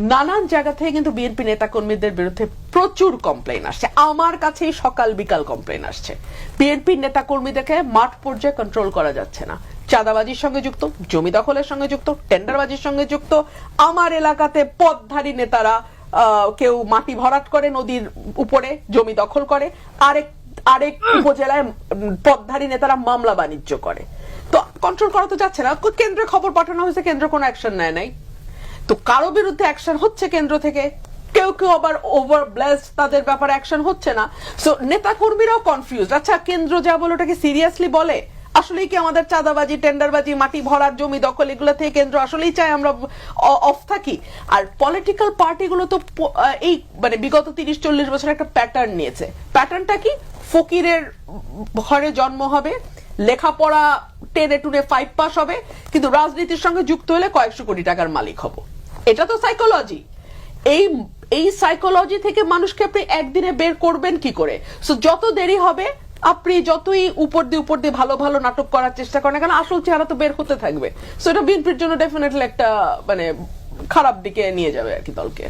নানান জায়গা থেকে কিন্তু বিএনপি নেতাকর্মীদের বিরুদ্ধে প্রচুর কমপ্লেইন আসছে, আমার কাছেই সকাল বিকাল কমপ্লেইন আসছে। বিএনপি নেতাকর্মীদেরকে মাঠ পর্যায়ে কন্ট্রোল করা যাচ্ছে না, চাঁদাবাজির সঙ্গে যুক্ত, জমি দখলের সঙ্গে যুক্ত, টেন্ডারবাজির সঙ্গে যুক্ত। আমার এলাকাতে পদধারী নেতারা কেউ মাটি ভরাট করে নদীর উপরে জমি দখল করে, আরেক উপজেলায় পদধারী নেতারা মামলা বাণিজ্য করে। তো কন্ট্রোল করা তো যাচ্ছে না। কেন্দ্রে খবর পাঠানো হয়েছে, কেন্দ্র কোনো অ্যাকশন নেয় নাই। তো কারো বিরুদ্ধে অ্যাকশন হচ্ছে কেন্দ্র থেকে, কেউ কেউ আবার ওভার ব্লেসড, তাদের ব্যাপারে অ্যাকশন হচ্ছে না। সো নেতা কর্মীরাও কনফিউজ। আচ্ছা, কেন্দ্র যা বলে ওটাকে সিরিয়াসলি বলে? আসলেই কি আমাদের চাঁদাবাজি, টেন্ডারবাজি, মাটি ভরার, জমি দখল এগুলো থেকে কেন্দ্র আসলেই চায় আমরা অফ থাকি? আর পলিটিক্যাল পার্টিগুলো তো এই মানে বিগত 30-40 বছর একটা প্যাটার্ন নিয়েছে। প্যাটার্নটা কি? ফকিরের ঘরে জন্ম হবে, লেখাপড়া টেনে টুনে 5 পাস হবে, কিন্তু রাজনীতির সঙ্গে যুক্ত হলে কয়েকশো কোটি টাকার মালিক হব। এটা তো সাইকোলজি। এই সাইকোলজি থেকে মানুষকে আপনি একদিনে বের করবেন কি করে? সো যত দেরি হবে, আপনি যতই উপর দিয়ে ভালো ভালো নাটক করার চেষ্টা করেন না কেন, আসল চেহারা তো বের হতে থাকবে। সো এটা বিএনপির জন্য ডেফিনেটলি একটা মানে খারাপ দিকে নিয়ে যাবে আর কি দলকে।